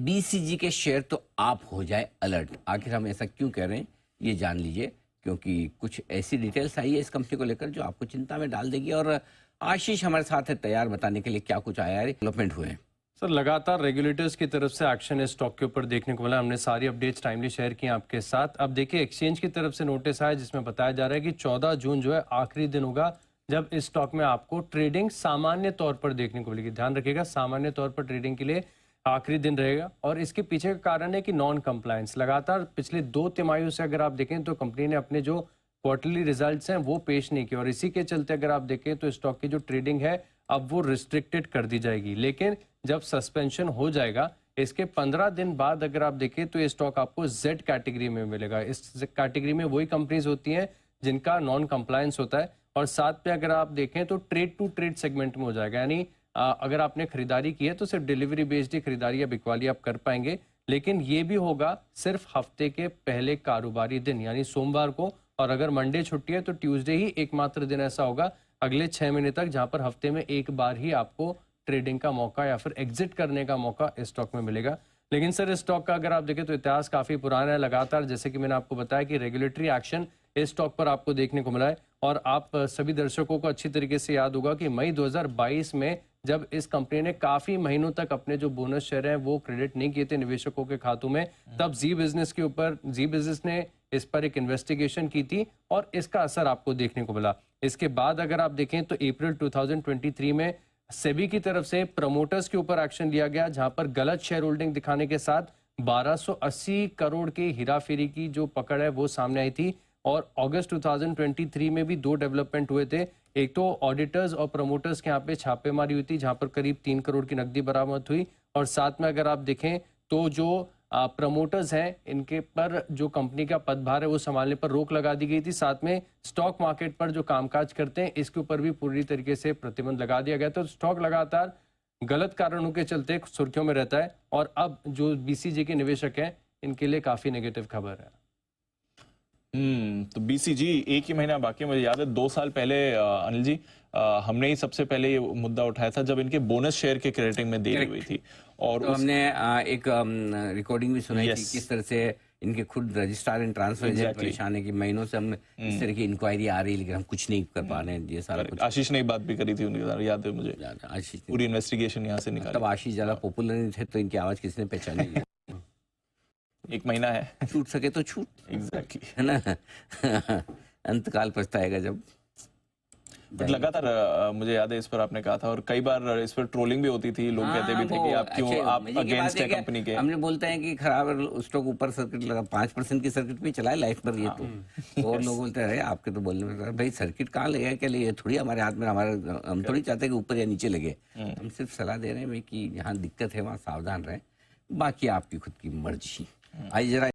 BCG के share तो आप हो जाए अलर्ट। आखिर हम ऐसा क्यों कह रहे हैं ये जान लीजिए, क्योंकि कुछ ऐसी डिटेल्स आई है इस कंपनी को लेकर जो आपको चिंता में डाल देगी। और आशीष हमारे साथ है तैयार बताने के लिए क्या कुछ आया है, डेवलपमेंट हुए हैं। सर, लगातार रेगुलेटर्स की तरफ से एक्शन इस स्टॉक के ऊपर देखने को मिला। हमने सारी अपडेट्स टाइमली शेयर की आपके साथ। अब देखिए, एक्सचेंज की तरफ से नोटिस आया जिसमें बताया जा रहा है कि 14 जून जो है आखिरी दिन होगा जब इस स्टॉक में आपको ट्रेडिंग सामान्य तौर पर देखने को मिलेगी। ध्यान रखिएगा, सामान्य तौर पर ट्रेडिंग के लिए आखिरी दिन रहेगा। और इसके पीछे का कारण है कि नॉन कंप्लायंस लगातार पिछले 2 तिमाहियों से अगर आप देखें तो कंपनी ने अपने जो क्वार्टरली रिजल्ट्स हैं वो पेश नहीं किए, और इसी के चलते अगर आप देखें तो स्टॉक की जो ट्रेडिंग है अब वो रिस्ट्रिक्टेड कर दी जाएगी। लेकिन जब सस्पेंशन हो जाएगा इसके 15 दिन बाद अगर आप देखें तो ये स्टॉक आपको जेड कैटेगरी में मिलेगा। इस कैटेगरी में वही कंपनीज होती हैं जिनका नॉन कंप्लायंस होता है, और साथ में अगर आप देखें तो ट्रेड टू ट्रेड सेगमेंट में हो जाएगा। यानी अगर आपने खरीदारी की है तो सिर्फ डिलीवरी बेस्ड ही खरीदारी या बिकवाली आप कर पाएंगे, लेकिन ये भी होगा सिर्फ हफ्ते के पहले कारोबारी दिन यानी सोमवार को। और अगर मंडे छुट्टी है तो ट्यूसडे ही एकमात्र दिन ऐसा होगा अगले 6 महीने तक जहां पर हफ्ते में एक बार ही आपको ट्रेडिंग का मौका या फिर एग्जिट करने का मौका इस स्टॉक में मिलेगा। लेकिन सर, इस स्टॉक का अगर आप देखें तो इतिहास काफी पुराना है। लगातार जैसे कि मैंने आपको बताया कि रेगुलेटरी एक्शन इस स्टॉक पर आपको देखने को मिला है। और आप सभी दर्शकों को अच्छी तरीके से याद होगा कि मई 2022 में जब इस कंपनी ने काफी महीनों तक अपने जो बोनस शेयर हैं वो क्रेडिट नहीं किए थे निवेशकों के खातों में, तब जी बिजनेस ने इस पर एक इन्वेस्टिगेशन की थी और इसका असर आपको देखने को मिला। इसके बाद अगर आप देखें तो अप्रैल 2023 में सेबी की तरफ से प्रमोटर्स के ऊपर एक्शन लिया गया, जहां पर गलत शेयर होल्डिंग दिखाने के साथ 1280 करोड़ के हेराफेरी की जो पकड़ है वो सामने आई थी। और अगस्त 2023 में भी 2 डेवलपमेंट हुए थे। एक तो ऑडिटर्स और प्रमोटर्स के यहाँ पे छापेमारी हुई थी जहां पर करीब 3 करोड़ की नकदी बरामद हुई। और साथ में अगर आप देखें तो जो प्रमोटर्स हैं इनके पर जो कंपनी का पदभार है वो संभालने पर रोक लगा दी गई थी। साथ में स्टॉक मार्केट पर जो कामकाज करते हैं इसके ऊपर भी पूरी तरीके से प्रतिबंध लगा दिया गया। तो स्टॉक लगातार गलत कारणों के चलते सुर्खियों में रहता है, और अब जो बीसीजी के निवेशक हैं इनके लिए काफी नेगेटिव खबर है। तो बीसीजी एक ही महीना बाकी है। मुझे याद है 2 साल पहले अनिल जी हमने ही सबसे पहले ये मुद्दा उठाया था जब इनके बोनस शेयर के क्रेडिटिंग में देरी हुई थी। और तो हमने एक रिकॉर्डिंग भी सुनाई थी किस तरह से इनके खुद रजिस्ट्रार एंड ट्रांसफर एजेंट परेशान है कि महीनों से हम इस तरह की इंक्वायरी आ रही है लेकिन हम कुछ नहीं कर पा रहे हैं। ये सारा कुछ आशीष ने एक बात भी करी थी उनके साथ, याद है मुझे। आशीष पूरी इन्वेस्टिगेशन यहाँ से निकाली। तब आशीष ज्यादा पॉपुलर नहीं थे तो इनकी आवाज किसने पहचानी। एक महीना है, छूट सके तो छूट, एग्जैक्टली है ना। अंतकाल पछताएगा जब। बट लगातार मुझे याद है इस पर आपने कहा था, और कई बार इस पर ट्रोलिंग भी होती थी। लोग कहते भी थे कि आप क्यों आप अगेंस्ट है कंपनी के। हमने बोलते हैं कि खराब स्टॉक ऊपर सर्किट लगा 5% की सर्किट भी चलाए लाइफ पर ये तो और लोग बोलते हैं आपके तो बोलने में भाई सर्किट कहाँ लगे क्या लिए, थोड़ी हमारे हाथ में, हमारे हम थोड़ी चाहते कि ऊपर या नीचे लगे। हम सिर्फ सलाह दे रहे हैं कि जहाँ दिक्कत है वहाँ सावधान रहें, बाकी आपकी खुद की मर्जी। आइए जरा